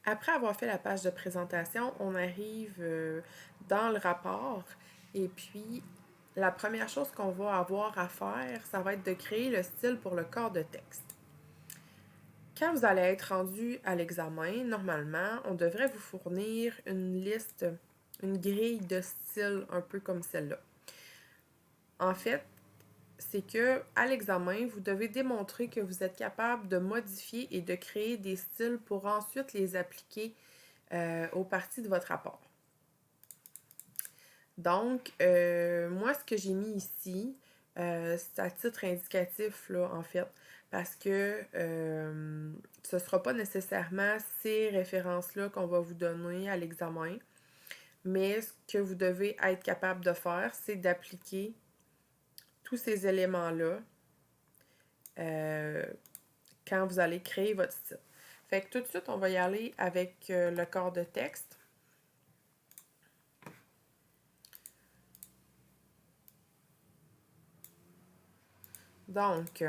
Après avoir fait la page de présentation, on arrive dans le rapport et puis la première chose qu'on va avoir à faire, ça va être de créer le style pour le corps de texte. Quand vous allez être rendu à l'examen, normalement, on devrait vous fournir une liste, une grille de styles un peu comme celle-là. En fait, c'est que à l'examen, vous devez démontrer que vous êtes capable de modifier et de créer des styles pour ensuite les appliquer aux parties de votre rapport. Donc, moi, ce que j'ai mis ici, c'est à titre indicatif, là, en fait, parce que ce ne sera pas nécessairement ces références-là qu'on va vous donner à l'examen, mais ce que vous devez être capable de faire, c'est d'appliquer tous ces éléments-là quand vous allez créer votre site. Fait que tout de suite, on va y aller avec le corps de texte. Donc,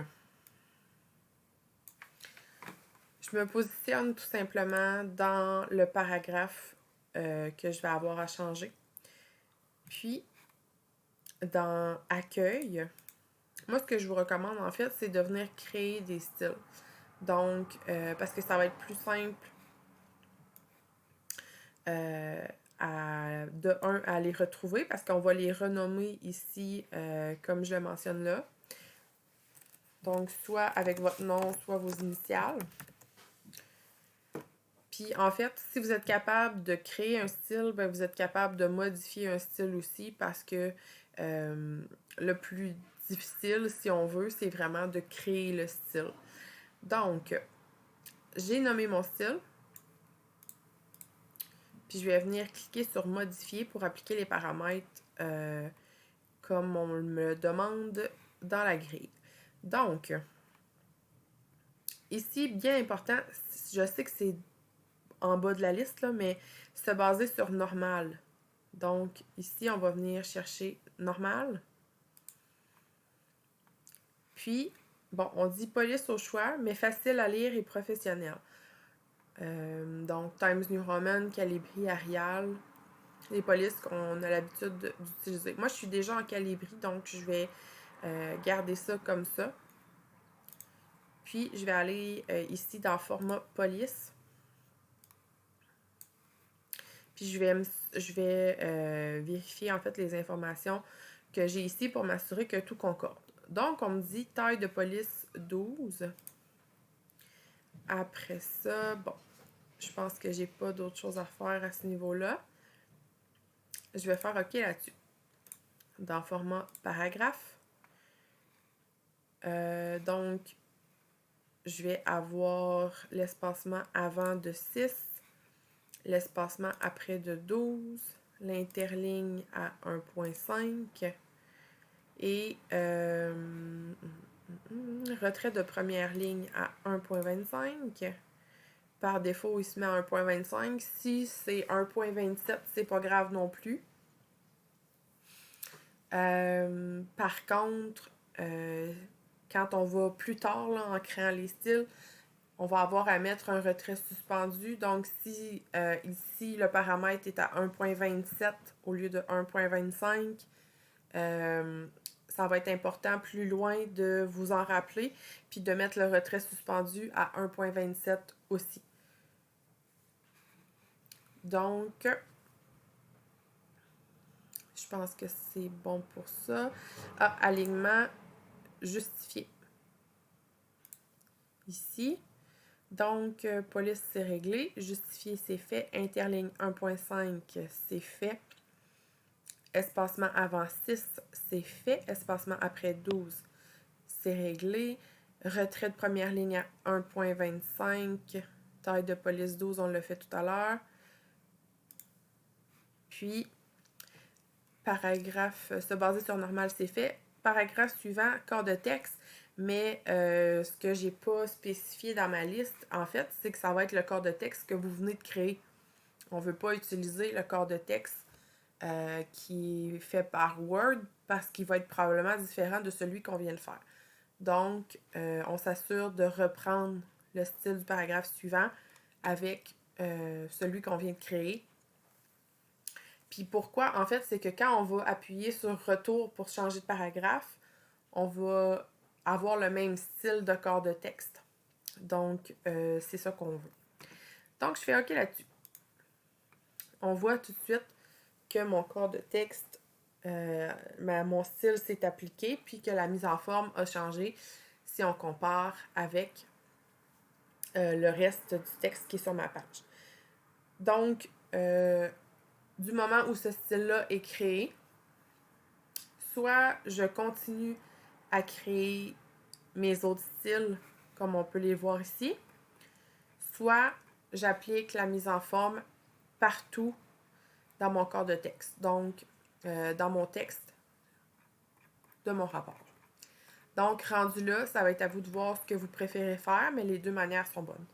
je me positionne tout simplement dans le paragraphe que je vais avoir à changer. Puis, dans Accueil, moi, ce que je vous recommande, en fait, c'est de venir créer des styles. Donc, parce que ça va être plus simple à les retrouver, parce qu'on va les renommer ici, comme je le mentionne là. Donc, soit avec votre nom, soit vos initiales. Puis en fait, si vous êtes capable de créer un style, ben vous êtes capable de modifier un style aussi parce que le plus difficile, si on veut, c'est vraiment de créer le style. Donc, j'ai nommé mon style. Puis je vais venir cliquer sur modifier pour appliquer les paramètres comme on me le demande dans la grille. Donc, ici, bien important, je sais que c'est en bas de la liste, là, mais se baser sur normal. Donc, ici, on va venir chercher normal. Puis, bon, on dit police au choix, mais facile à lire et professionnel. Donc, Times New Roman, Calibri, Arial, les polices qu'on a l'habitude d'utiliser. Moi, je suis déjà en Calibri, donc je vais garder ça comme ça. Puis, je vais aller ici dans format police. Puis, je vais vérifier en fait les informations que j'ai ici pour m'assurer que tout concorde. Donc, on me dit taille de police 12. Après ça, bon, je pense que j'ai pas d'autre chose à faire à ce niveau-là. Je vais faire OK là-dessus. Dans format paragraphe. Donc, je vais avoir l'espacement avant de 6, l'espacement après de 12, l'interligne à 1.5 et retrait de première ligne à 1.25. Par défaut, il se met à 1.25. Si c'est 1.27, c'est pas grave non plus. Par contre, quand on va plus tard là, en créant les styles, on va avoir à mettre un retrait suspendu. Donc, si ici, le paramètre est à 1.27 au lieu de 1.25, ça va être important plus loin de vous en rappeler, puis de mettre le retrait suspendu à 1.27 aussi. Donc, je pense que c'est bon pour ça. Ah, alignement justifié. Ici. Donc, police, c'est réglé. Justifié, c'est fait. Interligne 1.5, c'est fait. Espacement avant 6, c'est fait. Espacement après 12, c'est réglé. Retrait de première ligne à 1.25. Taille de police 12, on l'a fait tout à l'heure. Puis, paragraphe, se baser sur normal, c'est fait. Paragraphe suivant, corps de texte. Mais ce que j'ai pas spécifié dans ma liste, en fait, c'est que ça va être le corps de texte que vous venez de créer. On ne veut pas utiliser le corps de texte qui est fait par Word parce qu'il va être probablement différent de celui qu'on vient de faire. Donc, on s'assure de reprendre le style du paragraphe suivant avec celui qu'on vient de créer. Puis pourquoi? En fait, c'est que quand on va appuyer sur retour pour changer de paragraphe, on va avoir le même style de corps de texte. Donc, c'est ça qu'on veut. Donc, je fais OK là-dessus. On voit tout de suite que mon corps de texte, mon style s'est appliqué, puis que la mise en forme a changé si on compare avec le reste du texte qui est sur ma page. Donc, du moment où ce style-là est créé, soit je continue à créer mes autres styles, comme on peut les voir ici, soit j'applique la mise en forme partout dans mon corps de texte, donc dans mon texte de mon rapport. Donc, rendu là, ça va être à vous de voir ce que vous préférez faire, mais les deux manières sont bonnes.